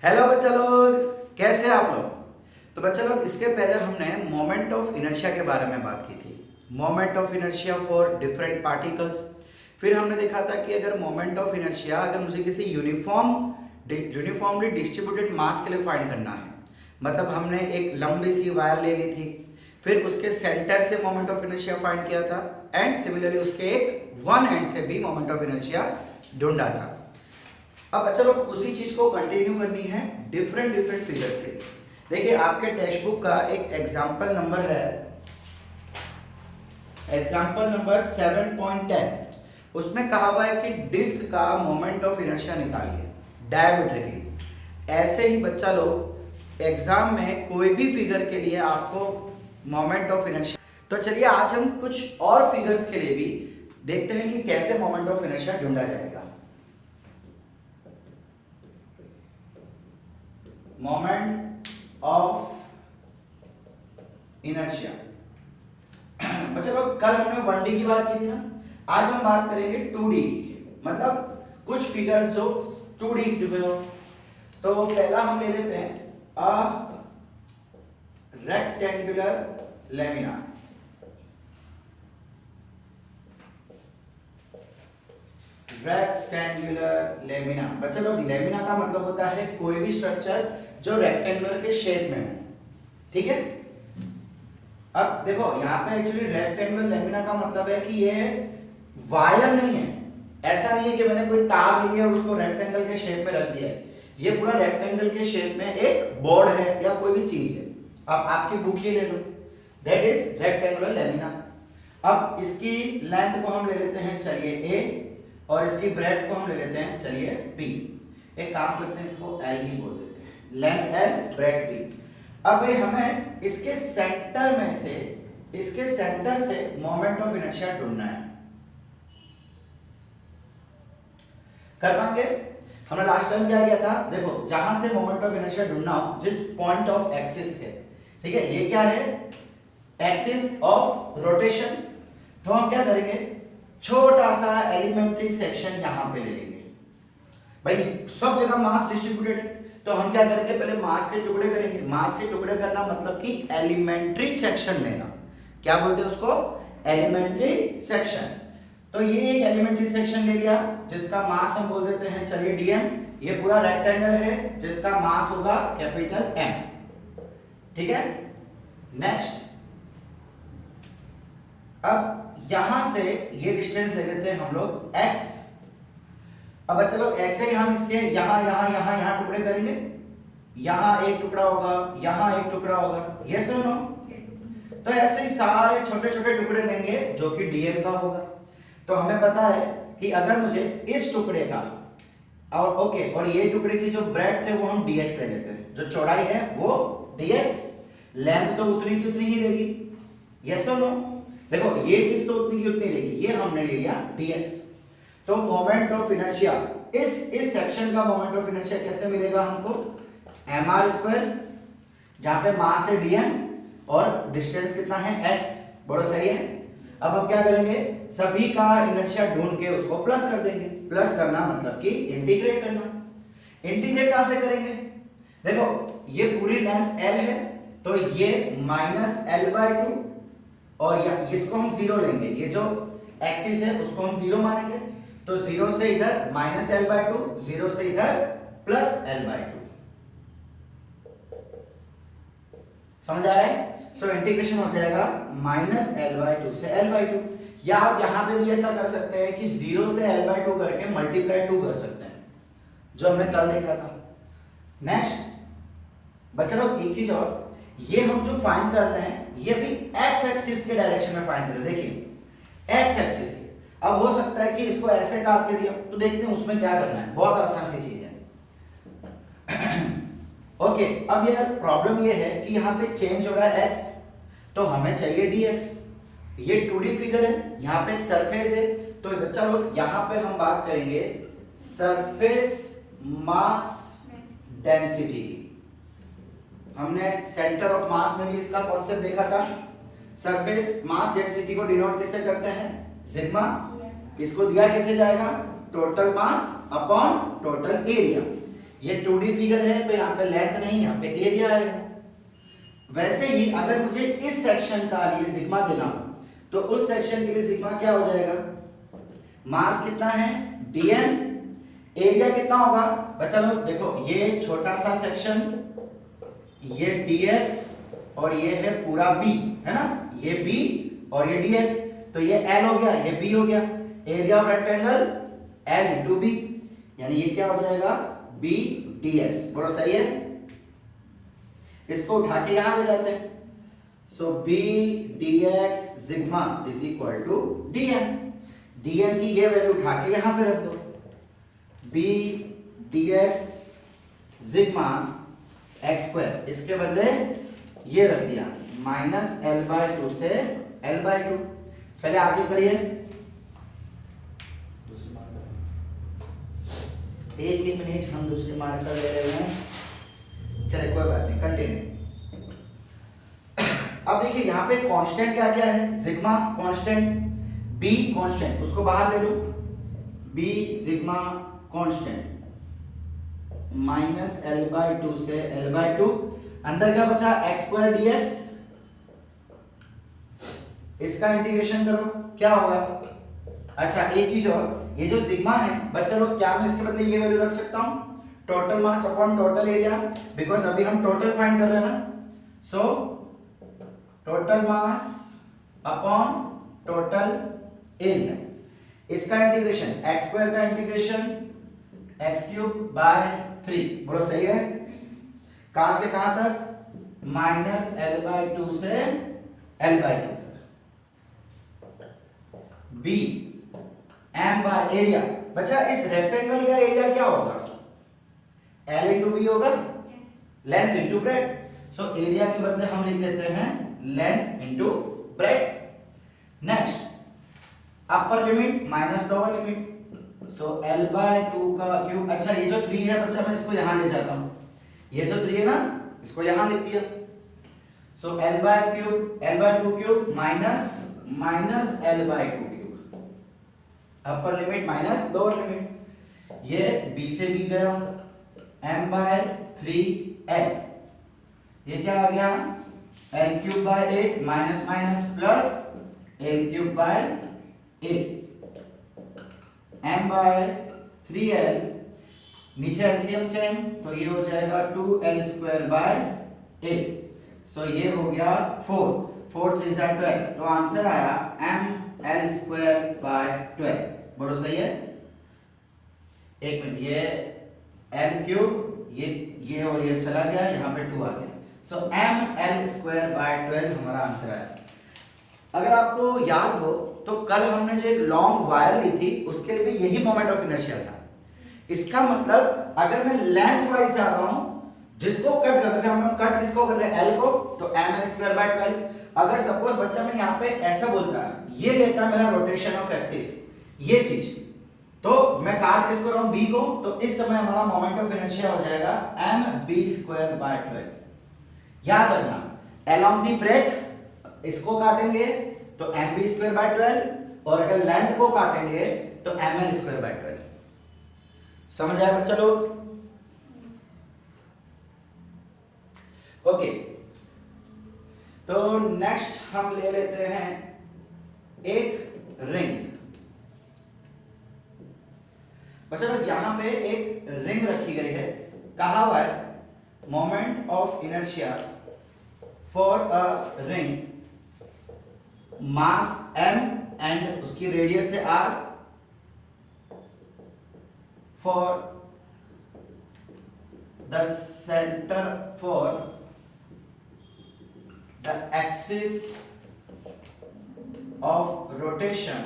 Hello बच्चा लोग, कैसे हैं आप लोग। तो बच्चा लोग, इसके पहले हमने मोमेंट ऑफ इनर्शिया के बारे में बात की थी। Moment of inertia for different particles. फिर हमने देखा था कि अगर मोमेंट ऑफ इनर्शिया अगर मुझे किसी यूनिफॉर्मली डिस्ट्रीब्यूटेड मास के लिए फाइंड करना है, मतलब हमने एक लंबी सी वायर ले ली थी, फिर उसके सेंटर से मोमेंट ऑफ इनर्शिया फाइंड किया था एंड सिमिलरली उसके एक वन एंड से भी मोमेंट ऑफ इनर्शिया ढूंढा था। अब अच्छा लोग उसी चीज को कंटिन्यू करनी है डिफरेंट फिगर्स के लिए। देखिए, आपके टेक्स्ट बुक का एक एग्जांपल नंबर है, एग्जांपल नंबर 7.10। उसमें कहा हुआ है कि डिस्क का मोमेंट ऑफ इनर्शिया निकालिए डायमीट्रिकली। ऐसे ही बच्चा लोग एग्जाम में कोई भी फिगर के लिए आपको मोमेंट ऑफ इनर्शिया। तो चलिए आज हम कुछ और फिगर्स के लिए भी देखते हैं कि कैसे मोमेंट ऑफ इनर्शिया ढूंढा जाएगा। Moment of inertia. बच्चों लोग, कल हमने 1D की बात की थी ना, आज हम बात करेंगे 2D की, मतलब कुछ फिगर्स जो 2D में हो। तो पहला हम ले लेते हैं a rectangular lamina. Rectangular lamina. बच्चों लोग, लेमिना का मतलब होता है कोई भी स्ट्रक्चर जो रेक्टेंगुलर के शेप में हो, ठीक है। अब देखो यहाँ पे एक्चुअली रेक्टेंगुलर लेमिना का मतलब है कि ये वायर नहीं है। ऐसा नहीं है कि मैंने कोई तार लिया और उसको रेक्टेंगल के शेप में रख दिया है। ये पूरा रेक्टेंगल के शेप में एक बोर्ड है या कोई भी चीज है। अब आपकी बुक ही ले लो, दैट इज रेक्टेंगुलर लेमिना। अब इसकी लेंथ को हम ले लेते हैं, चलिए a, और इसकी ब्रेड्थ को हम ले लेते हैं, चलिए b। एक काम करते हैं, इसको l ही बोल देते हैं, लेंथ l ब्रेड्थ b। अब हमें इसके सेंटर से मोमेंट ऑफ इनर्शिया ढूंढना है। कर पाएंगे? हमने लास्ट टाइम क्या किया था, देखो जहां से मोमेंट ऑफ इनर्शिया ढूंढना हो, जिस पॉइंट ऑफ एक्सिस के, ठीक है, ये क्या है, एक्सिस ऑफ रोटेशन। तो हम क्या करेंगे, छोटा सा एलिमेंट्री सेक्शन यहां पे ले लेंगे। भाई सब जगह मास डिस्ट्रीब्यूटेड है, तो हम क्या करेंगे, पहले मास के टुकड़े करेंगे। मास के टुकड़े करना मतलब कि एलिमेंट्री सेक्शन लेना। क्या बोलते हैं उसको, एलिमेंट्री सेक्शन। तो ये एक एलिमेंट्री सेक्शन ले लिया जिसका मास हम बोल देते हैं, चलिए dm। ये पूरा रेक्टेंगल है जिसका मास होगा कैपिटल M, ठीक है। नेक्स्ट, अब यहां से ये डिस्टेंस ले लेते हैं हम लोग x। अब चलो ऐसे ही हम इसके यहां टुकड़े करेंगे। यहां एक टुकड़ा होगा, यहां एक टुकड़ा होगा, ये सुनो। तो ऐसे ही सारे छोटे छोटे टुकड़े लेंगे जो कि dm का होगा। तो हमें पता है कि अगर मुझे इस टुकड़े का और ये टुकड़े की जो ब्रेड्थ है वो हम dx ले लेते हैं, जो चौड़ाई है वो dx, लेंथ तो उतनी की उतनी ही रहेगी, यस और नो। देखो ये चीज तो उतनी की उतनी रहेगी, ये हमने ले लिया dx। तो मोमेंट ऑफ इनर्शिया, इस सेक्शन का मोमेंट ऑफ इनर्शिया कैसे मिलेगा हमको, mr², जहां पे मास है dm और डिस्टेंस कितना है x, बड़ा सही है। अब हम क्या करेंगे, सभी का इनर्शिया ढूंढ के उसको प्लस कर देंगे। प्लस करना मतलब कि इंटीग्रेट करना। इंटीग्रेट कहां से करेंगे, देखो ये पूरी लेंथ l है, तो ये -l/2, और इसको हम 0 लेंगे। ये जो एक्सिस है उसको हम 0 मानेंगे, तो 0 से इधर -l/2, 0 से इधर +l/2। समझ आ रहा है? सो इंटीग्रेशन हो जाएगा -l/2 से l/2। या आप यहां पे भी ऐसा कर सकते हैं कि 0 से l/2 करके मल्टीप्लाई 2 कर सकते हैं, जो हमने कल देखा था। नेक्स्ट बच्चा लोग, एक चीज और, ये हम जो फाइंड कर रहे हैं ये भी x एक्सिस के डायरेक्शन में फाइंड कर रहे हैं। देखिए x एक्सिस के। अब हो सकता है कि इसको ऐसे काट के दिया, तो देखते हैं उसमें क्या करना है, बहुत आसान सी चीज है। ओके, अब यार प्रॉब्लम ये है कि यहाँ पे चेंज हो रहा है x, तो हमें चाहिए dx। ये 2D फिगर है, यहाँ पे एक सरफेस है, तो बच्चा लोग यहाँ पे हम बात करेंगे सरफेस मास डेंसिटी की। हमने सेंटर ऑफ मास में भी इसका कॉन्सेप्ट देखा था। सरफेस मास डेंसिटी को डिनोट किससे करते हैं, सिग्मा। इसको दिया कैसे जाएगा, total mass upon total area. ये 2D फिगर है तो यहाँ पे लेंथ नहीं, यहाँ पे एरिया आएगा। वैसे ही अगर मुझे इस सेक्शन का लिए सिग्मा देना हो तो उस सेक्शन के लिए सिग्मा क्या हो जाएगा, मास कितना है dm, एरिया कितना होगा बच्चा लोग देखो, ये छोटा सा सेक्शन, ये dx और ये है पूरा b, है ना, ये b और ये dx, तो ये l हो गया, ये b हो गया, area of rectangle l into b, यानी ये क्या हो जाएगा b dx। बोलो सही है, इसको उठा के यहां ले जाते हैं। So b dx sigma is equal to dm, dm की ये वैल्यू उठा के यहां पे रख दो, b dx sigma x square, इसके बदले ये रख दिया माइनस l/2 से l/2। चलिए आगे करिए, एक मिनट हम दूसरी मार्कर ले रहे हैं, चलिए कोई बात नहीं, कंटिन्यू। अब देखिए यहाँ पे कांस्टेंट क्या क्या है, सिग्मा कांस्टेंट, b कांस्टेंट, उसको बाहर ले लो, b sigma constant minus l/2 से l/2, अंदर क्या बचा x स्क्वायर dx, इसका इंटीग्रेशन करो क्या होगा। अच्छा एक चीज और, ये जो सिग्मा है बच्चा लोग, क्या मैं इसके बदले ये वैल्यू रख सकता हूं, total mass upon total area, because अभी हम टोटल फाइंड कर रहे हैं ना। सो total mass upon total area, इसका इंटीग्रेशन x स्क्वायर का इंटीग्रेशन x³/3, बोलो सही है, कहां से कहां तक, माइनस l/2 से l/2 तक। b m बाय एरिया, बच्चा इस रेक्टेंगल का एरिया क्या होगा, l इंटू बी होगा, length into breadth, so area के बदले हम लिख देते हैं length into breadth. Next upper limit minus lower limit, so l/2 का क्यूब, अच्छा ये जो 3 है बच्चा मैं इसको यहां ले जाता हूं, ये जो 3 है ना इसको यहां लिख दिया, सो l/2 cube minus l/2 cube, अपर लिमिट माइनस लोअर लिमिट, ये b से b गया m/3l, ये क्या आ गया l³/8 minus minus plus l³/8 m/3l, नीचे एलसीएम सेम तो ये हो जाएगा 2l²/8, सो ये हो गया 4, 4 3 12, तो आंसर आया ml²/12, बोलो सही है। एक मिनट, ये l³ ये और ये चला गया, यहाँ पे 2 आ गया, सो ml²/12 हमारा आंसर आया। अगर आपको याद हो तो कल हमने जो एक लॉन्ग वायर ली थी उसके लिए भी यही मोमेंट ऑफ इनर्शिया था। इसका मतलब अगर मैं लेंथ वाइज जा रहा हूं, जिसको कट कर, हम कट किसको कर रहे हैं, l को, तो ml²/12। अगर सपोज बच्चा मैं यहाँ पे ऐसा बोलता है, ये लेता है मेरा रोटेशन ऑफ एक्सिस, ये चीज, तो मैं काट किसको रहा हूं, b को, तो इस समय हमारा मोमेंट ऑफ इनर्शिया हो जाएगा mb²/12। याद रखना along the breadth इसको काटेंगे तो mb²/12, और अगर लेंथ को काटेंगे तो ml²/12। समझ आया बच्चा लोग? ओके, तो नेक्स्ट हम ले लेते हैं एक रिंग। बच्चा लोग यहां पे एक रिंग रखी गई है, कहा हुआ है moment of inertia for a ring, mass m and उसकी रेडियस है r, for the centre for the axis of rotation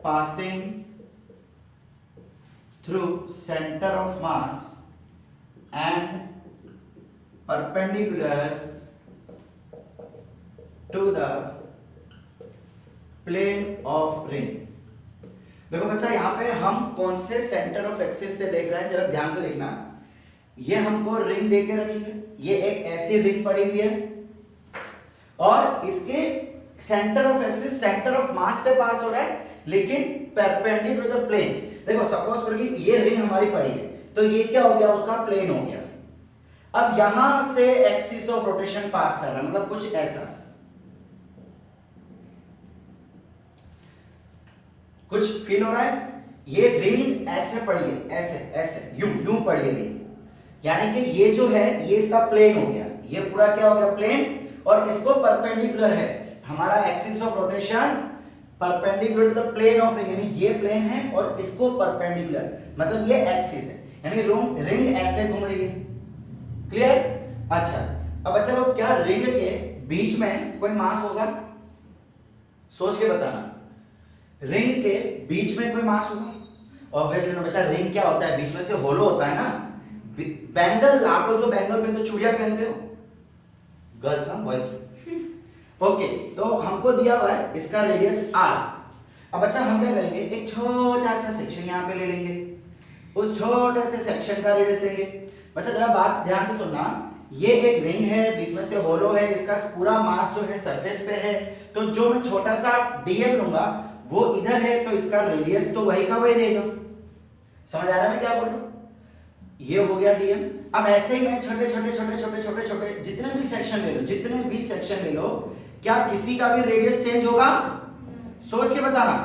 passing through center of mass and perpendicular to the plane of ring। देखो बच्चा यहाँ पे हम कौन से centre of axis से देख रहे हैं, जरा ध्यान से देखना। ये हमको रिंग दे के रखी है, ये एक ऐसी रिंग पड़ी हुई है और इसके centre of axis centre of मास से पास हो रहा है, लेकिन परपेंडिकुलर टू द प्लेन, देखो सपोज करो कि ये रिंग हमारी पड़ी है, तो ये क्या हो गया, उसका प्लेन हो गया। अब यहां से एक्सिस ऑफ रोटेशन पास कर रहा है, मतलब कुछ ऐसा, कुछ फील हो रहा है। ये रिंग ऐसे पड़ी है, ऐसे ऐसे यूं पड़ी है रिंग, यानी कि ये जो है ये इसका प्लेन हो गया, ये पूरा क्या हो गया, प्लेन, और इसको परपेंडिकुलर है हमारा axis of rotation, perpendicular to the plane of ring, यानी ये प्लेन है और इसको परपेंडिकुलर, मतलब ये एक्सिस है, यानी रिंग ऐसे घूम रही है। क्लियर? अच्छा, अब चलो, क्या रिंग के बीच में कोई मास होगा? सोच के बताना, रिंग के बीच में कोई मास होगा? ऑब्वियसली हमेशा रिंग क्या होता है, बीच में से होलो होता है ना। बैंगल, आप लोग जो बैंगल पहनते हो, चूड़ियां पहनते हो, गर्ल्स ना बॉयज, ओके, तो हमको दिया हुआ है इसका रेडियस r। अब अच्छा हम क्या करेंगे, एक छोटा सा सेक्शन यहाँ पे ले लेंगे, उस छोटे से सेक्शन का रेडियस लेंगे। बच्चा जरा बात ध्यान से सुनना, ये एक रिंग है, बीच में से होलो है, इसका पूरा मास जो है सरफेस पे है, तो जो मैं छोटा सा dm लूंगा वो इधर है, तो इसका रेडियस तो वही का वही रहेगा। समझ आ रहा है मैं क्या बोल रहा हूं? ये हो गया dm। अब ऐसे ही मैं छोटे छोटे छोटे छोटे छोटे छोटे जितने भी सेक्शन ले लो, जितने भी सेक्शन ले लो, क्या किसी का भी रेडियस चेंज होगा? सोच के बताना,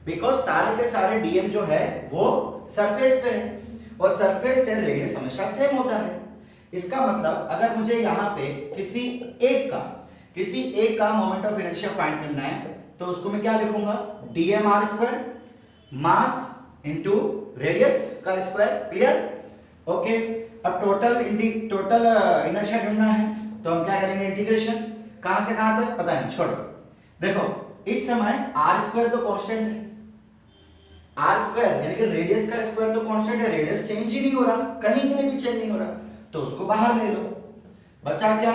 बिकॉज सारे के सारे dm जो है वो सरफेस पे है, और सरफेस से रेडियस हमेशा सेम होता है। इसका मतलब अगर मुझे यहाँ पे किसी एक का मोमेंट ऑफ इनर्शिया फाइंड करना है, तो उसको मैं क्या लिखूंगा, dm r square, mass into radius का स्क्वायर। क्लियर? ओके, अब टोटल इनर्शिया ढूंढना है, तो हम क्या करेंगे, इंटीग्रेशन, कहां से कहां तक पता नहीं, छोड़ो। देखो इस समय r स्क्वायर तो कांस्टेंट है, r स्क्वायर यानी कि रेडियस का स्क्वायर तो कांस्टेंट है, रेडियस चेंज ही नहीं हो रहा, कहीं के लिए भी चेंज नहीं हो रहा, तो उसको बाहर ले लो। बचा क्या,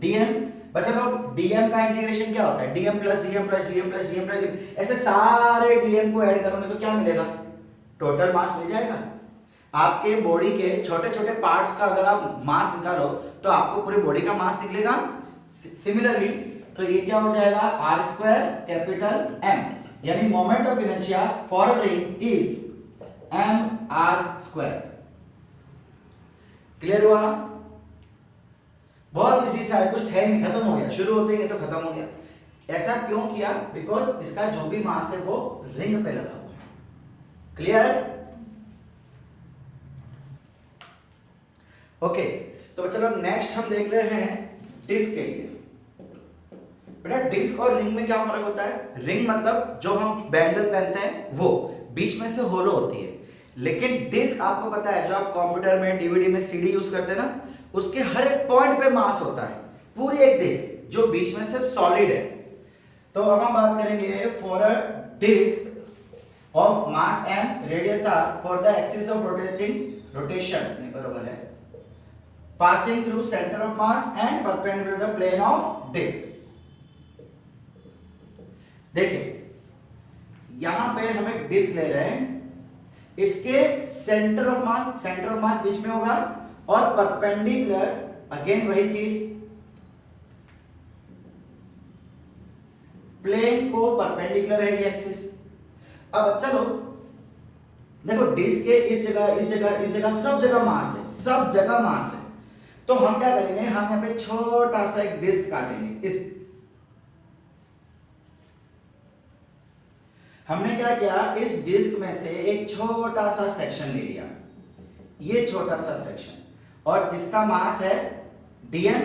dm। बचा लो, dm का इंटीग्रेशन क्या होता है, dm plus dm plus dm plus dm plus dm, ऐसे सारे dm को ऐड करोगे तो क्या मिलेगा, टोटल मास मिल जाएगा। आपके बॉडी के छोटे छोटे पार्ट्स का अगर आप मास निकालो तो आपको पूरी बॉडी का मास निकलेगा। सिमिलरली तो ये क्या हो जाएगा, r स्क्वायर कैपिटल m, यानी moment of inertia for a ring is mr square. Clear हुआ? बहुत इजी सा है, कुछ है नहीं, खत्म हो गया, शुरू होते ही तो खत्म हो गया। ऐसा क्यों किया, बिकॉज इसका जो भी मास है वो रिंग पे लगा हुआ है। क्लियर? ओके, तो चलो नेक्स्ट हम देख रहे हैं डिस्क के लिए। बेटा डिस्क और रिंग में क्या फर्क होता है? रिंग मतलब जो हम बैंगल पहनते हैं वो बीच में से होलो होती है, लेकिन डिस्क आपको पता है जो आप कंप्यूटर में, डीवीडी में, सीडी यूज करते हैं ना, उसके हर एक पॉइंट पे मास होता है, पूरी एक डिस्क जो बीच में से सॉलिड है। तो अब हम बात करेंगे for a disc of mass m, radius r, for the axis of rotation नहीं बरोबर है, passing through centre of mass and perpendicular the plane of disc. देखिए यहां पे हम एक डिस्क ले रहे हैं, इसके सेंटर ऑफ मास बीच में होगा, और परपेंडिकुलर अगेन वही चीज, प्लेन को परपेंडिकुलर है ये एक्सिस। अब चलो देखो डिस्क के इस जगह सब जगह मास है, सब जगह मास है, तो हम क्या करेंगे, हम यहाँ पे छोटा सा एक डिस्क काटेंगे। इस हमने क्या किया, इस डिस्क में से एक छोटा सा सेक्शन ले लिया, ये छोटा सा सेक्शन, और इसका मास है dm,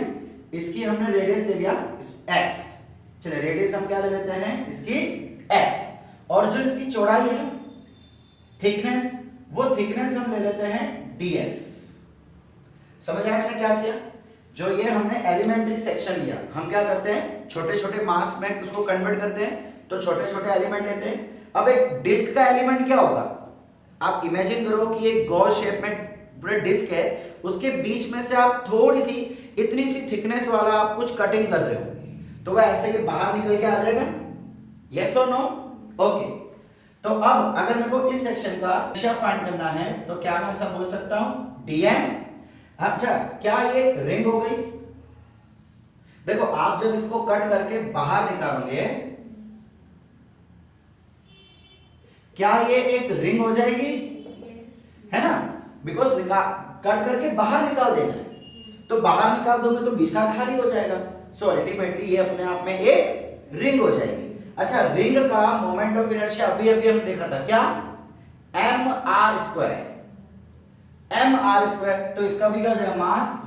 इसकी हमने रेडियस ले लिया x। चलिए रेडियस हम क्या ले लेते हैं, इसकी x, और जो इसकी चौड़ाई है थिकनेस, वो थिकनेस हम ले लेते हैं dx। समझ आया मैंने क्या किया? जो ये हमने एलिमेंट्री सेक्शन लिया, हम क्या करते हैं, छोटे छोटे मास में उसको कन्वर्ट करते हैं, तो छोटे छोटे एलिमेंट लेते हैं। अब एक डिस्क का एलिमेंट क्या होगा, आप इमेजिन करो कि एक गोल शेप में पूरा डिस्क है, उसके बीच में से आप थोड़ी सी इतनी सी थिकनेस वाला आप कुछ कटिंग कर रहे हो, तो वह ऐसे ही बाहर निकल के आ जाएगा। यस और नो? ओके, तो अब अगर मेरे को इस सेक्शन का एरिया फाइंड करना है, तो क्या मैं ऐसा बोल सकता हूं, dm। अच्छा, क्या ये रिंग हो गई? देखो आप जब इसको कट करके बाहर निकालोगे, क्या ये एक रिंग हो जाएगी? है ना, बिकॉज कट करके बाहर निकाल देना है, तो बाहर निकाल दोगे तो बीच का खाली हो जाएगा। सो अल्टीमेटली ये अपने आप में एक रिंग हो जाएगी। अच्छा, रिंग का मोमेंट ऑफ इनर्शिया अभी अभी हम देखा था, क्या? mr²। mr², तो इसका भी क्या हो जाएगा?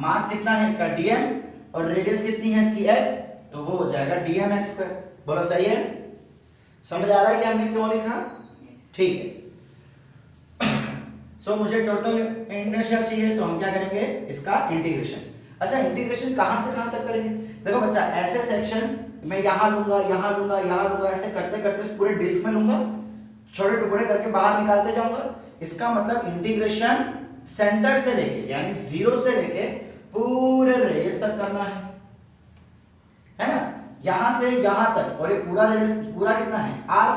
मास कितना है इसका? dm, और रेडियस कितनी है इसकी? x, तो वो हो जाएगा dmx²। बोलो सही है? समझ आ रहा है कि हमने क्यों लिखा? ठीक है। सो मुझे टोटल इनर्शिया चाहिए, तो हम क्या करेंगे? इसका इंटीग्रेशन। अच्छा, इंटीग्रेशन कहां से कहां तक करेंगे? देखो बच्चा, ऐसे सेक्शन मैं यहां लूंगा, यहां लूंगा, यहां लूंगा, ऐसे करते करते इस पूरे डिस्क में लूंगा, छोटे टुकड़े करके बाहर निकालते जाऊंगा। इसका मतलब इंटीग्रेशन सेंटर से लेके, यानी 0 से लेके पूरे रेडियस तक करना है ना, यहां से यहां तक। और ये पूरा रेडियस पूरा कितना है? r।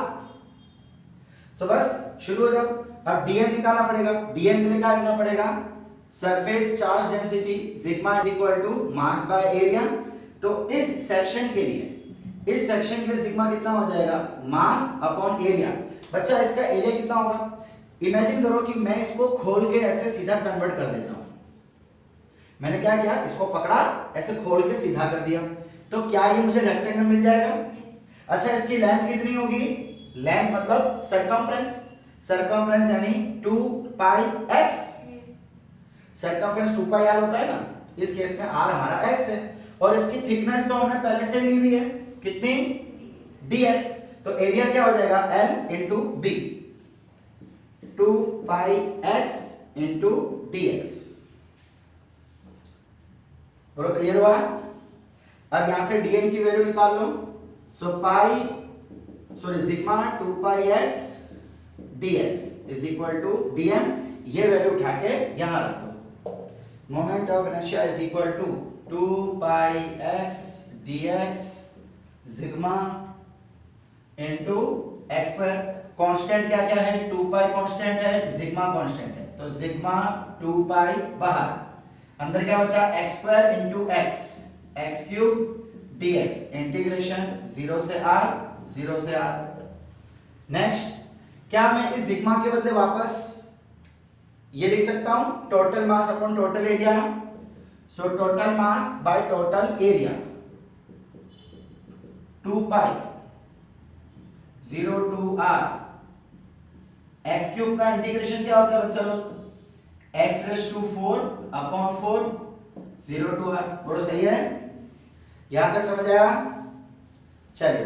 तो बस शुरू हो जाओ। अब dm निकालना पड़ेगा। dm के लिए क्या करना पड़ेगा? Surface charge density sigma is equal to mass by area. तो इस सेक्शन के लिए सिग्मा कितना हो जाएगा? Mass upon area. बच्चा, इसका एरिया कितना होगा? इमेजिन करो कि मैं इसको खोल के ऐसे सीधा कन्वर्ट कर देता हूं। मैंने क्या किया? इसको पकड़ा, ऐसे खोल के सीधा कर दिया, तो क्या ये मुझे रेक्टेंगल मिल जाएगा? अच्छा, इसकी लेंथ कितनी होगी? लेंथ मतलब सरकमफ्रेंस यानी 2πx। सरकमफ्रेंस 2πr होता है ना, इस केस में r हमारा x है, और इसकी थिकनेस तो हमने पहले से ली हुई है, कितनी? dx। तो एरिया क्या हो जाएगा? l into b, 2πx into dx। बोलो क्लियर हुआ? अब यहां से dm की वैल्यू निकाल लो। Sigma 2πx dx is equal to dm। ये वैल्यू उठा के यहां रखो। Moment of inertia is equal to 2πx dx sigma into x²। Constant क्या क्या है? 2π कांस्टेंट है, सिग्मा कांस्टेंट है, तो सिग्मा 2π बाहर, अंदर क्या बचा? x² into x³ dx। Integration 0 से r। नेक्स्ट, क्या मैं इस सिग्मा के बदले वापस ये लिख सकता हूं? Total mass upon total area. So total mass by total area, 2π 0 to r। x³ का इंटीग्रेशन क्या होता है बच्चा लोग? x⁴ upon 4 0 to r। बोलो सही है? यहां तक समझ आया? चलिए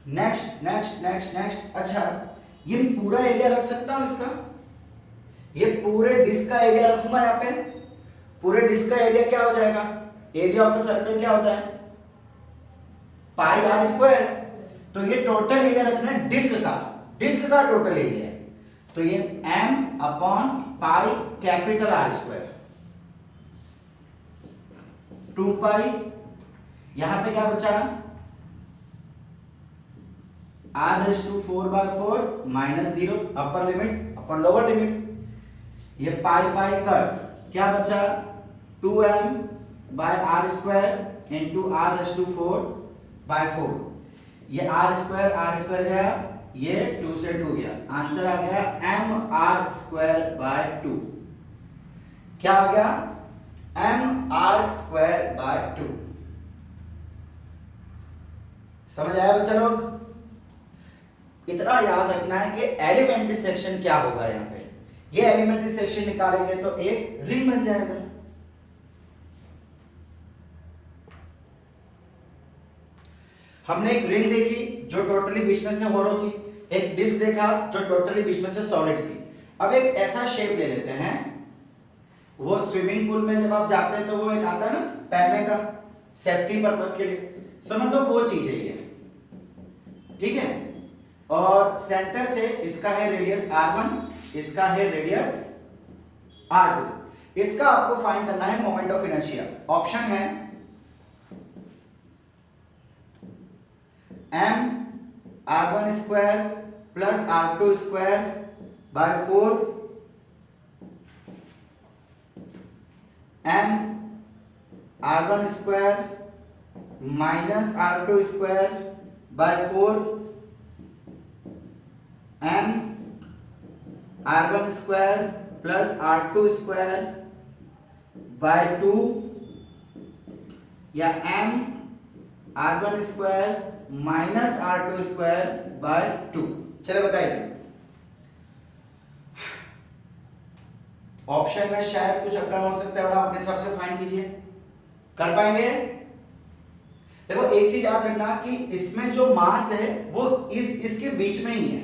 नेक्स्ट। अच्छा, ये पूरा एरिया रख सकता हूं इसका? ये पूरे डिस्क का एरिया रखूंगा यहाँ पे। पूरे डिस्क का एरिया क्या हो जाएगा? एरिया ऑफ ए सर्कल क्या होता है? πr²। तो ये टोटल एरिया रखना है डिस्क का टोटल एरिया है, तो ये m upon pi capital R²। 2π, यहां पे क्या बचा? r⁴/4 minus 0 upper limit upon lower limit. ये पाई कट, क्या बचा? 2m/r² into r⁴/4। ये r² गया, ये 2 से 2 गया, आंसर आ गया mr²/2। क्या आ गया? mr²/2। समझ आया बच्चा लोग? इतना याद रखना है कि एलिमेंट्री सेक्शन क्या होगा। यहाँ पे ये एलिमेंट्री सेक्शन निकालेंगे तो एक रिंग बन जाएगा। हमने एक रिंग देखी जो टोटली बीच में से होलो थी, एक डिस्क देखा जो टोटली बीच में से सॉलिड थी। अब एक ऐसा शेप ले लेते हैं, वो स्विमिंग पूल में जब आप जाते हैं तो वो एक आता है ना पहनने का, सेफ्टी पर्पस के लिए, समझ लो वो चीज है ये, ठीक है। और सेंटर से इसका है रेडियस r1, इसका है रेडियस r2। इसका आपको फाइंड करना है मोमेंट ऑफ इनर्शिया। ऑप्शन है mr1² plus r2²/4, mr1² minus r2²/4, mr2² r1 square plus r2 square by 2 या m r1 square minus r2 square by 2। चलो बताइए, ऑप्शन में शायद कुछ अप डाउन हो सकता है, बड़ा अपने हिसाब से फाइंड कीजिए। कर पाएंगे? देखो एक चीज याद रखना कि इसमें जो मास है वो इसके बीच में ही है,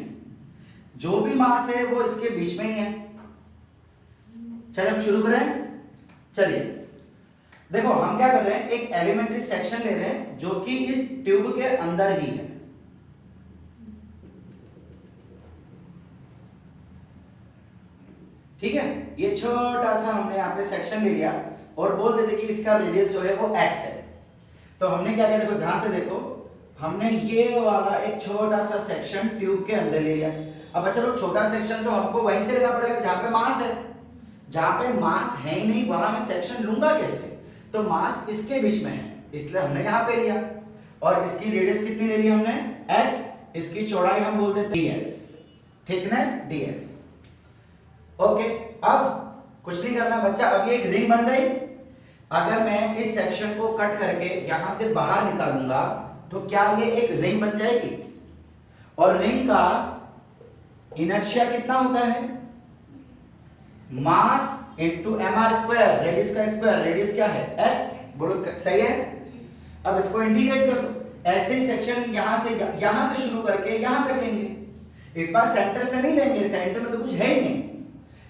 जो भी मास है वो इसके बीच में ही है। चलिए हम शुरू करें। चलिए देखो हम क्या कर रहे हैं, एक एलिमेंट्री सेक्शन ले रहे हैं जो कि इस ट्यूब के अंदर ही है। ठीक है, ये छोटा सा हमने यहाँ पे सेक्शन ले लिया और बोल देते कि इसका रेडियस जो है वो x है। तो हमने क्या किया, देखो ध्यान से देखो, हमने ये वाला एक छोटा सा सेक्शन ट्यूब के अंदर ले लिया। अब चलो छोटा सेक्शन तो हमको वहीं से लेना पड़ेगा जहां पे मास है, जहां पे मास है ही नहीं वहां मैं सेक्शन लूंगा कैसे? तो मास इसके बीच में है, इसलिए हमने यहां पे लिया। और इसकी रेडियस कितनी ले ली हमने? x, इसकी चौड़ाई हम बोल देते हैं dx, थिकनेस dx। ओके, अब कुछ नहीं करना बच्चा, अब ये एक रिंग बन गई। अगर मैं इस सेक्शन को कट करके यहां से बाहर निकालूंगा तो क्या ये एक रिंग बन जाएगी? और रिंग का इनर्शिया कितना होता है? Mass into mr square, radius का स्क्वायर, रेडियस क्या है? x। बोलो सही है? अब इसको इंटीग्रेट कर दो। ऐसे ही सेक्शन यहां से शुरू करके यहां तक लेंगे। इस बार सेंटर से नहीं लेंगे, सेंटर में तो कुछ है ही नहीं।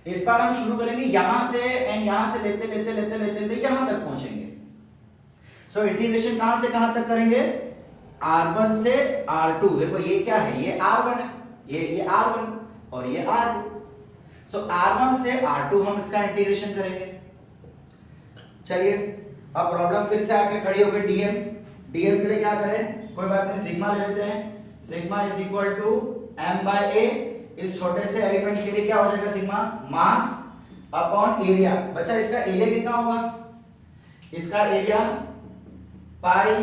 इस बार हम शुरू करेंगे यहां से एंड यहां से लेते लेते लेते लेते लेते यहां तक पहुंचेंगे। सो इंटीग्रेशन कहां से कहां तक करेंगे? r1 से r2। देखो ये क्या है? ये r1 है, ये r1 और ये r2। सो r1 से r2 हम इसका इंटीग्रेशन करेंगे। चलिए अब प्रॉब्लम फिर से आके खड़ी हो गई dm। dm के लिए क्या करें? कोई बात नहीं, सिग्मा ले लेते हैं। Sigma is equal to m by a। इस छोटे से एलिमेंट के लिए क्या हो जाएगा? सिग्मा मास अपॉन एरिया। बच्चा इसका एरिया कितना होगा? इसका area pi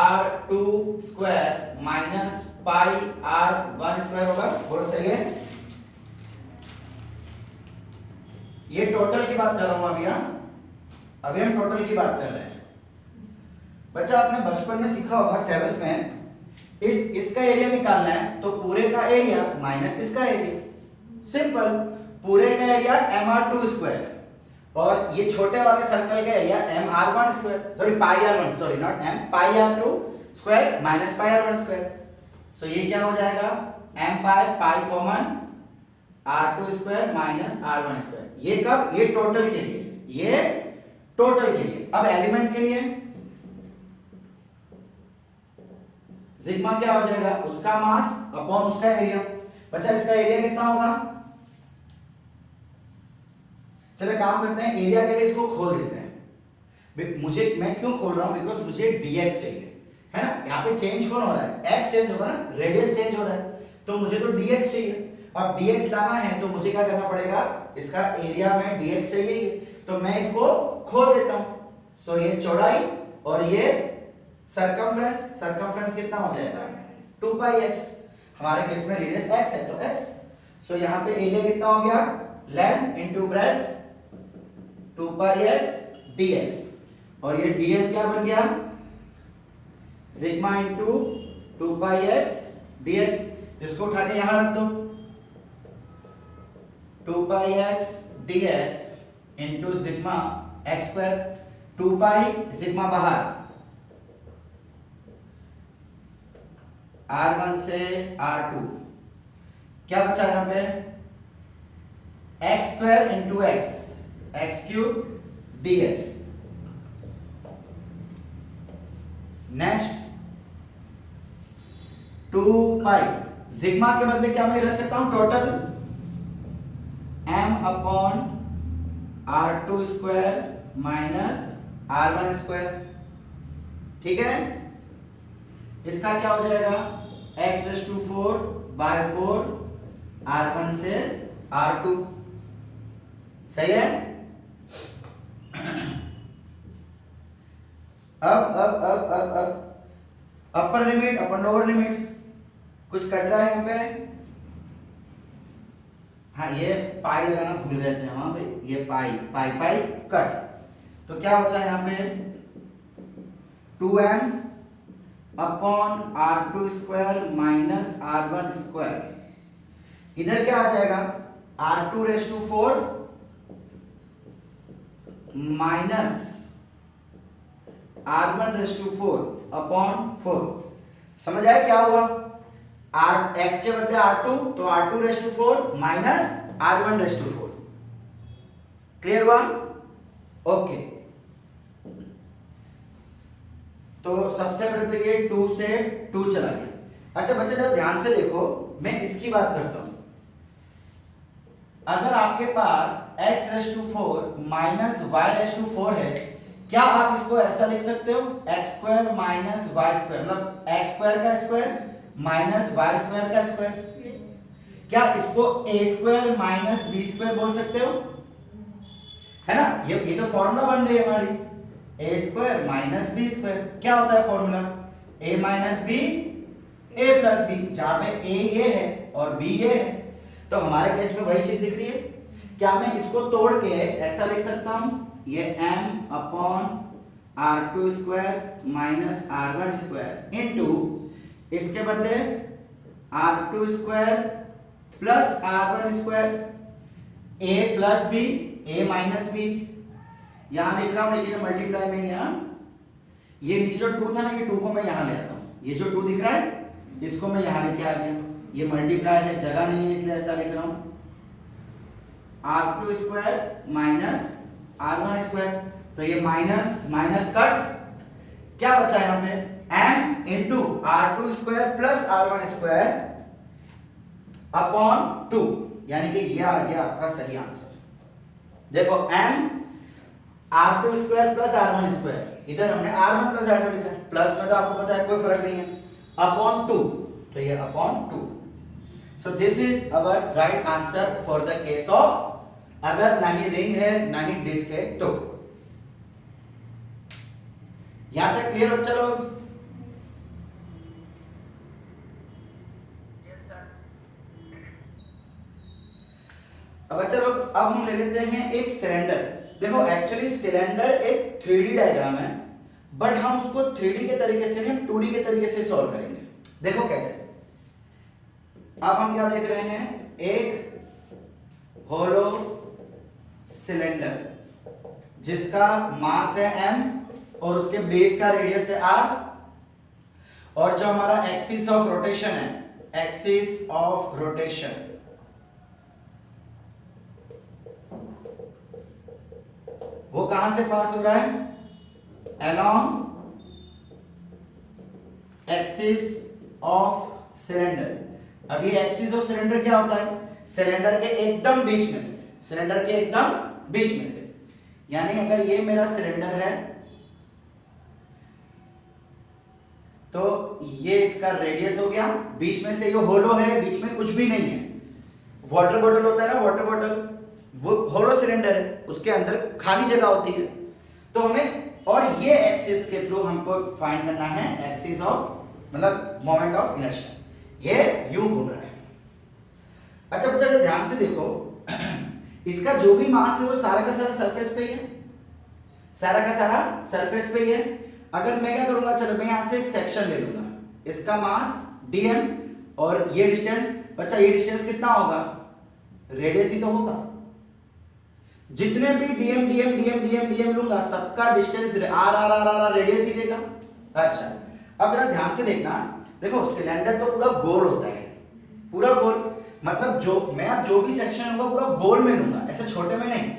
r2 square minus pi r1 square होगा। बोलो सही है? ये टोटल की बात कर रहा हूं अभी हम टोटल की बात कर रहे हैं। बच्चा आपने बचपन में सीखा होगा 7th में, इसका एरिया निकालना है तो पूरे का एरिया माइनस इसका एरिया। सिंपल, पूरे का एरिया mr2 स्क्वायर और ये छोटे वाले सर्कल का area mr1 square, sorry pi r1, sorry not m, pi r2 square minus pi r1 square. So ये क्या हो जाएगा? m by pi common r2 square minus r1 square. ये कब? ये टोटल के लिए, ये टोटल के लिए। अब एलिमेंट के लिए सिग्मा क्या हो जाएगा? उसका मास अपॉन उसका एरिया। बच्चा इसका एरिया कितना होगा? चलिए काम करते हैं, एरिया के लिए इसको खोल देते हैं। मैं क्यों खोल रहा हूं? बिकॉज मुझे dx चाहिए, है ना? यहाँ पे चेंज कौन हो रहा है? x चेंज होगा ना, रेडियस चेंज हो रहा है, तो मुझे तो dx चाहिए। अब dx लाना है तो मुझे क्या करना पड़ेगा? इसका एरिया में dx चाहिए, तो मैं इसको खोल देता हूं। सो ये चौड़ाई और ये सरकमफ्रेंस कितना हो जाएगा? 2 पाई x। हमारे केस में रेडियस x है तो x। सो यहाँ पे एरिया कितना हो गया? लेंथ इनटू ब्रेड्थ 2 पाई x dx। और ये dm क्या बन गया? सिग्मा इनटू 2 पाई x dx। इसको उठा के यहां रख दो, 2 पाई x dx into sigma x square. 2 pi sigma बाहर, r1 से r2 क्या बचा यहां पे? x square into x cube dx। Next 2 पाई, सिग्मा के बदले क्या मैं रख सकता हूं? Total m upon r2 square minus r1 square. ठीक है, इसका क्या हो जाएगा? x raise to 4 bye 4 r1 से r2। सही है? अब अपर लिमिट अपन लोअर लिमिट कुछ कट रहा है यहाँ पे, हाँ ये पाई लगाना भूल गए थे वहां पे, ये पाई पाई पाई कट, तो क्या बचा यहाँ पे 2m upon r2 square minus r1 square, इधर क्या आ जाएगा r2 raise to 4 minus r1 raise to 4 upon 4। समझ आया क्या हुआ, r x के बदले r2 तो r2 raise to 4 minus r1 raise to 4। Clear हुआ? ओके, तो सबसे पहले तो ये 2 से 2 चला गया। अच्छा बच्चे जरा ध्यान से देखो, मैं इसकी बात करता हूं। अगर आपके पास x raise to 4 minus y raise to 4 है, क्या आप इसको ऐसा लिख सकते हो x square minus y square, मतलब x स्क्वायर का स्क्वायर माइनस वाई स्क्वायर का स्क्वायर? क्या इसको a square minus b square बोल सकते हो, है ना? ये तो फॉर्मूला बन गई हमारी, a square minus b square. क्या होता है फॉर्मूला, a माइनस बी a प्लस बी, जहां पे a ये है और b ये है, तो हमारे केस में वही चीज दिख रही है। क्या मैं इसको तोड़ के ऐसा लिख सकता हूं, ये m upon r2 square minus r1 square into इसके बदले r2 square plus r1 square, a plus b a minus b, यहां लिख रहा हूं लेकिन मल्टीप्लाई में यहां ये नीचे जो 2 था ना, ये 2 को मैं यहां ले आता हूं, ये जो 2 दिख रहा है इसको मैं यहां लेके आ गया, ये मल्टीप्लाई है, जगह नहीं है इसलिए ऐसा लिख रहा हूं, r2 square minus r1 square, तो ये माइनस माइनस कट, क्या बचा यहां पे m into r2 square plus r1 square upon 2, यानी कि ये आ गया आपका सही आंसर। देखो m r2 square plus r1 square, इधर हमने r1 प्लस r2 लिखा है, प्लस में तो आपको पता है कोई फर्क नहीं है, अपॉन 2, तो ये upon 2। So this is our right answer for the case of अगर ना ही रिंग है ना ही डिस्क है तो। यहां तक क्लियर बच्चा लोग? अब बच्चा लोग अब हम ले लेते हैं एक सिलेंडर। देखो एक्चुअली सिलेंडर एक 3D डायग्राम है, बट हम उसको 3D के तरीके से नहीं 2D के तरीके से सॉल्व करेंगे। देखो कैसे, अब हम क्या देख रहे हैं, एक होलो सिलेंडर जिसका मास है m और उसके बेस का रेडियस है r, और जो हमारा एक्सिस ऑफ रोटेशन है, एक्सिस ऑफ रोटेशन वो कहां से पास हो रहा है, along एक्सिस ऑफ सिलेंडर। अभी एक्सिस ऑफ सिलेंडर क्या होता है, सिलेंडर के एकदम बीच में से, सिलेंडर के एकदम बीच में से, यानी अगर ये मेरा सिलेंडर है तो ये इसका रेडियस हो गया, बीच में से ये होलो है, बीच में कुछ भी नहीं है। वाटर बॉटल होता है ना, वाटर बॉटल वो होलो सिलेंडर है, उसके अंदर खाली जगह होती है, तो हमें और ये एक्सिस के थ्रू हमको फाइंड करना है एक्सिस ऑफ मतलब मोमेंट ऑफ इनर्शिया, ये यूं घूम रहा है। अच्छा बच्चा ध्यान से देखो, इसका जो भी मास है वो सारा का सारा सरफेस पे ही है, सारा का सारा सरफेस पे ही है। अगर मैं क्या करूंगा, चलो मैं यहां से एक सेक्शन ले लूंगा, इसका मास dm और ये डिस्टेंस, बच्चा ये डिस्टेंस कितना होगा, रेडियस ही तो होगा। जितने भी dm dm dm dm dm लूंगा सबका डिस्टेंस r रेडियस ही देगा। अच्छा अब जरा ध्यान से देखना, देखो सिलेंडर तो पूरा गोल होता है, पूरा गोल, मतलब जो मैं अब जो भी सेक्शन लूंगा पूरा गोल में लूंगा, ऐसे छोटे में नहीं,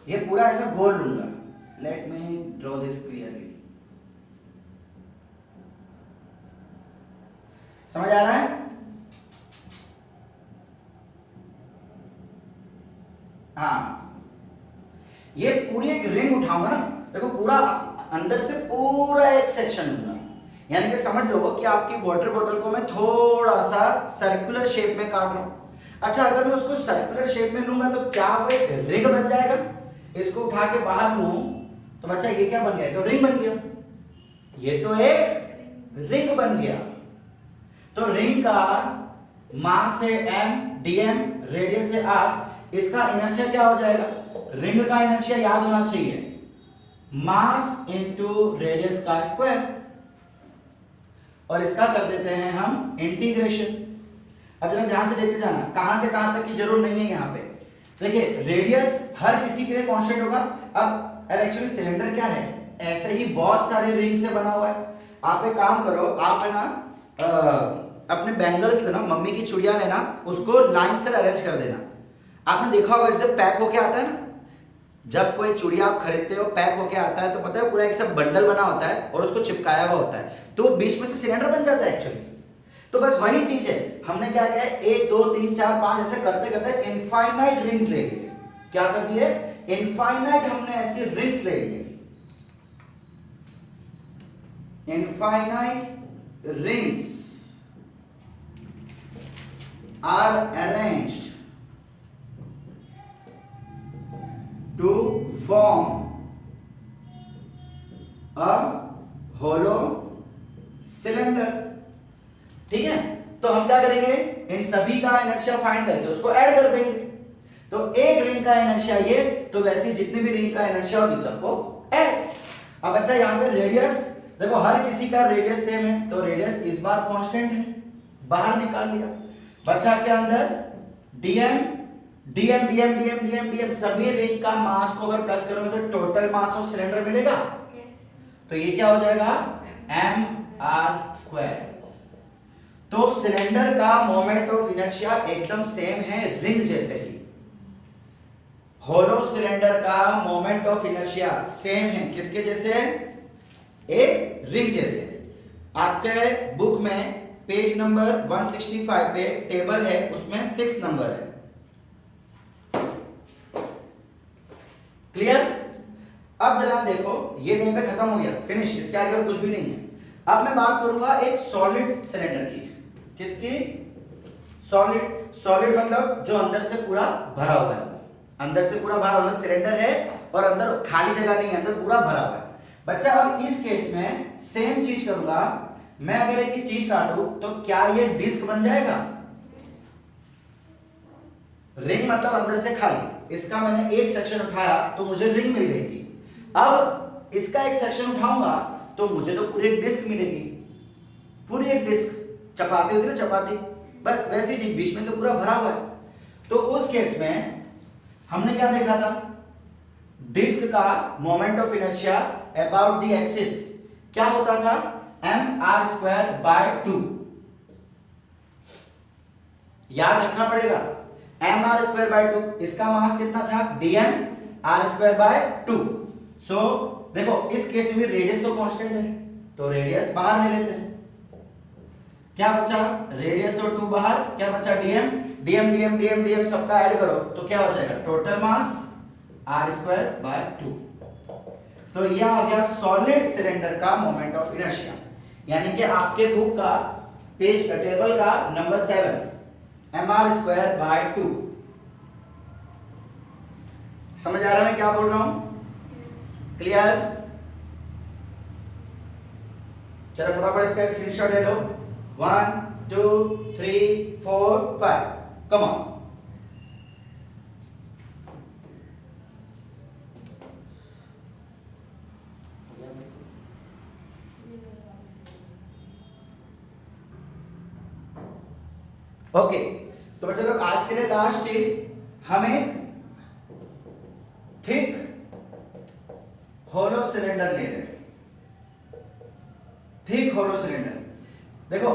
ये पूरा ऐसा गोल लूंगा। Let me draw this clearly, समझ आ रहा है? हाँ, ये पूरी एक रिंग उठाऊंगा ना, देखो पूरा अंदर से पूरा एक सेक्शन लूंगा, यानी कि समझ लो कि आपकी वाटर बॉटल को मैं थोड़ा सा सर्कुलर शेप में काट रहा हूं। अच्छा अगर मैं उसको सर्कुलर शेप में लूंगा तो क्या वो एक रिंग बन जाएगा, इसको उठा के बाहर लूं तो बच्चा ये क्या बन गया, तो रिंग बन गया, ये तो एक रिंग बन गया। तो रिंग का मास है m, dm रेडियस से r, इसका इनर्शिया क्या हो जाएगा? रिंग का इनर्शिया याद होना चाहिए, मास इनटू रेडियस का स्क्वायर, और इसका कर देते हैं हम इंटीग्रेशन। अब जरा ध्यान से देखते जाना, कहां से कहां तक की जरूरत नहीं है यहाँ पे। देखिए रेडियस हर किसी के लिए कांस्टेंट होगा। अब एक्चुअली सिलेंडर क्या है, ऐसे ही बहुत सारे रिंग से बना हुआ है। आप एक काम करो, आप है ना अपने बैंगल्स लेना, मम्मी की चूड़ियां लेना, उसको लाइन से अरेंज कर देना। आपने देखा होगा जब पैक होके आता है ना, जब कोई चूड़िया आप खरीदते हो पैक होके आता है तो पता है पूरा एक सब बंडल बना होता है और उसको चिपकाया हुआ होता है, तो बीच में से सिलेंडर बन जाता है एक्चुअली। तो बस वही चीज है, हमने क्या किया है 1 2 3 4 5 ऐसे करते करते इनफाइनाइट रिंग्स ले लिए। क्या कर दिए? इनफाइनाइट हमने ऐसी रिंग्स ले लिए। Infinite rings are arranged to form a hollow cylinder. ठीक है, तो हम क्या करेंगे, इन सभी का इनर्शिया फाइंड करके उसको ऐड कर देंगे। तो एक रिंग का इनर्शिया ये, तो वैसे जितने भी रिंग का इनर्शिया होगी सबको ऐड। अब बच्चा यहाँ पे रेडियस देखो, हर किसी का रेडियस सेम है, तो रेडियस इस बार कांस्टेंट है, बाहर निकाल लिया। बच्चा के अंदर dm dm dm dm dm dm सभी रिंग का मास को अगर प्लस करोगे तो टोटल मास ऑफ सिलेंडर मिलेगा। तो ये क्या हो जाएगा, mr²। तो सिलेंडर का मोमेंट ऑफ इनर्शिया एकदम सेम है रिंग जैसे ही। होलो सिलेंडर का मोमेंट ऑफ इनर्शिया सेम है किसके जैसे, एक रिंग जैसे। आपके बुक में पेज नंबर 165 पे टेबल है, उसमें 6 नंबर है। क्लियर? अब जरा देखो, ये यहीं पे खत्म हो गया, फिनिश, इसके आगे और कुछ भी नहीं है। अब मैं बात करूंगा एक सॉलिड सिलेंडर की। किसकी? सॉलिड। सॉलिड मतलब जो अंदर से पूरा भरा हुआ है, अंदर से पूरा भरा हुआ सिलेंडर है और अंदर खाली जगह नहीं है, अंदर पूरा भरा हुआ है। बच्चा अब इस केस में सेम चीज करूंगा, मैं अगर एक चीज काटूं तो क्या ये डिस्क बन जाएगा? रिंग मतलब अंदर से खाली, इसका मैंने एक सेक्शन उठाया तो मुझे रिंग मिल गई थी। अब इसका एक सेक्शन उठाऊंगा तो मुझे तो पूरी डिस्क मिलेगी, पूरी एक डिस्क, चपाती होती है ना चपाती, बस वैसी चीज बीच में से पूरा भरा हुआ है। तो उस केस में हमने क्या देखा था, डिस्क का moment of inertia about the axis क्या होता था, mr²/2। याद रखना पड़ेगा, mr²/2, इसका मास कितना था, dm r²/2। सो देखो इस केस में रेडियस तो कांस्टेंट है, तो रेडियस बाहर ले लेते हैं। क्या बचा, रेडियस और 2 बाहर, क्या बचा, dm dm dm dm dm सबका ऐड करो तो क्या हो जाएगा, टोटल मास r²/2। तो यह आ गया सॉलिड सिलेंडर का मोमेंट ऑफ इनर्शिया। यानी कि आपके बुक का पेज टेबल का नंबर 7 mr²/2। समझ आ रहा है मैं क्या बोल रहा हूं? क्लियर? चलो फटाफट इसका स्क्रीनशॉट ले लो। 1 2 3 4 5 कम ऑन। ओके, तो बच्चे लोग आज के लिए लास्ट चीज, हमें थिक होलो सिलेंडर ले रहे हैं। थिक होलो सिलेंडर देखो,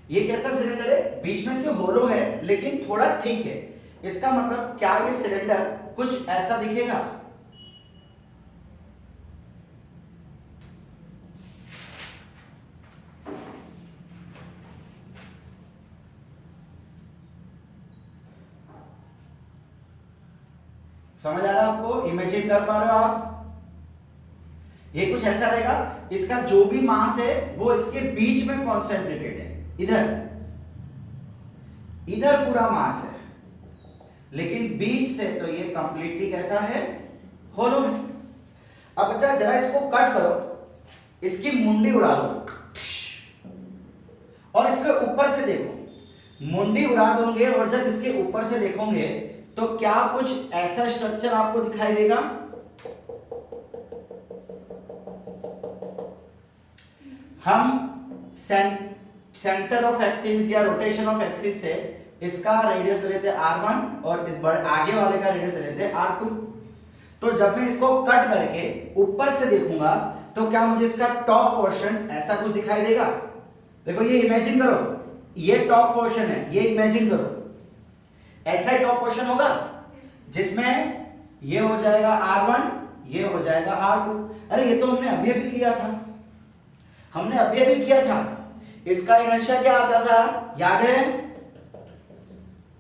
ये कैसा सिलेंडर है, बीच में से होलो है लेकिन थोड़ा थिक है। इसका मतलब क्या ये सिलेंडर कुछ ऐसा दिखेगा, समझ आ रहा है आपको, इमेजिन कर पा रहे हो आप? ये कुछ ऐसा रहेगा, इसका जो भी मास है वो इसके बीच में कॉन्सेंट्रेटेड है, इधर पूरा मास है, लेकिन बीच से तो ये कंप्लीटली कैसा है, होलो है। अब बच्चा जरा इसको कट करो, इसकी मुंडी उड़ा दो और इसके ऊपर से देखो, मुंडी उड़ा दोगे और जब इसके ऊपर से देखोगे तो क्या कुछ ऐसा स्ट्रक्चर आपको दिखाई देगा? हम सेंटर ऑफ एक्सिस या रोटेशन ऑफ एक्सिस से इसका रेडियस लेते हैं R1 और इस बड़े आगे वाले का रेडियस लेते हैं R2। तो जब मैं इसको कट करके ऊपर से देखूंगा तो क्या मुझे इसका टॉप पोर्शन ऐसा कुछ दिखाई देगा? देखो ये इमेजिन करो, ये टॉप पोर्शन है, ये इमेजिन करो ऐसा ही टॉप पोर्शन होगा जिसमें ये हो जाएगा R1, ये हो जाएगा R2। अरे ये तो हमने अभी अभी किया था, हमने अभी अभी किया था। इसका इनर्शिया क्या आता था याद है?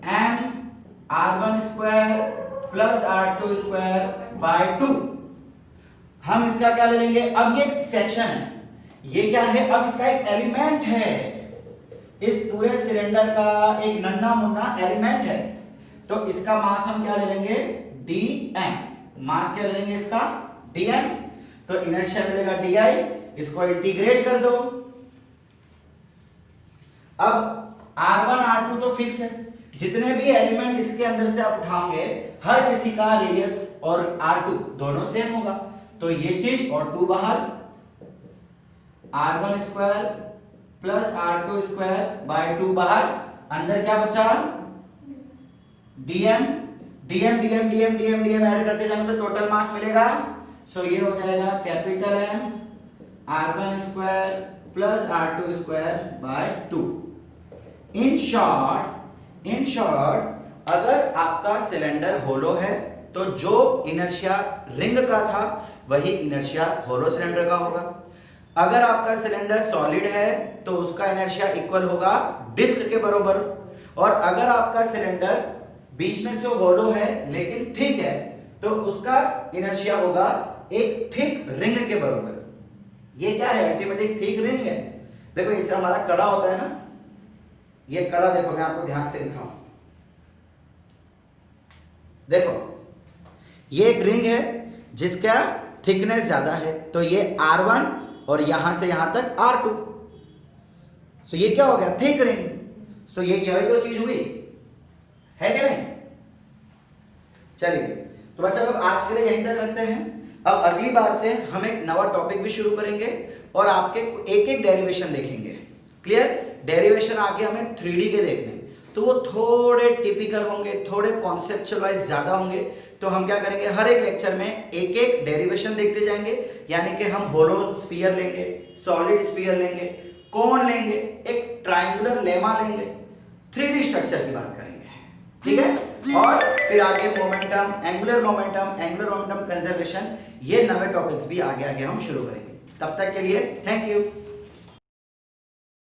m R1 square plus R2 square by 2। हम इसका क्या ले लेंगे? अब ये सेक्शन है, ये क्या है? अब इसका एक एलिमेंट है, इस पूरे सिलेंडर का एक नन्ना मुन्ना एलिमेंट है, तो इसका मास हम क्या ले लेंगे? dm। मास क्या ले लेंगे इसका? dm। तो इनर्शिया मिलेगा di, इसको इंटीग्रेट कर दो। अब R1 R2 तो फिक्स है, जितने भी एलिमेंट इसके अंदर से आप उठाओगे हर किसी का रेडियस और R2 दोनों सेम होगा, तो ये चीज और 2 बाहर, R1 square plus R2 square by 2 बाहर, अंदर क्या बचा? dm। dm dm dm dm dm add करते जाना तो टोटल मास मिलेगा। सो ये हो जाएगा capital M R1 square plus R2 square by 2। In short अगर आपका सिलेंडर होलो है तो जो इनर्शिया रिंग का था वही इनर्शिया होलो सिलेंडर का होगा। अगर आपका सिलेंडर सॉलिड है तो उसका इनर्शिया इक्वल होगा डिस्क के बराबर, और अगर आपका सिलेंडर बीच में से होलो है लेकिन थिक है तो उसका इनर्शिया होगा एक थिक रिंग के बराबर। ये क्या है? अल्टीमेटली थिक रिंग है। देखो इसे हमारा कड़ा होता है ना, ये कड़ा देखो मैं आपको ध्यान से दिखाऊं, देखो ये एक रिंग है जिसका थिकनेस ज्यादा है, तो ये R1 और यहां से यहां तक R2। सो ये क्या हो गया? Thick ring. सो ये यही तो चीज हुई है कि नहीं? चलिए तो बच्चा लोग आज के लिए यहीं तक रखते हैं। अब अगली बार से हम एक नवा टॉपिक भी शुरू करेंगे और आपके एक एक डेरिवेशन देखेंगे। क्लियर? डेरिवेशन आगे हमें 3D के देखने, तो वो थोड़े टिपिकल होंगे, थोड़े कॉन्सेप्चुअल वाइज ज्यादा होंगे। तो हम क्या करेंगे, हर एक लेक्चर में एक एक डेरिवेशन देखते जाएंगे, यानी कि हम होलो स्फीयर लेंगे, सॉलिड स्फीयर लेंगे, कोन लेंगे, एक ट्रायंगुलर लेमा लेंगे, 3D स्ट्रक्चर की बात करेंगे, ठीक है? और फिर आगे मोमेंटम, एंगुलर मोमेंटम कंजर्वेशन, ये नए टॉपिक्स भी आगे आगे हम शुरू करेंगे। तब तक के लिए थैंक यू।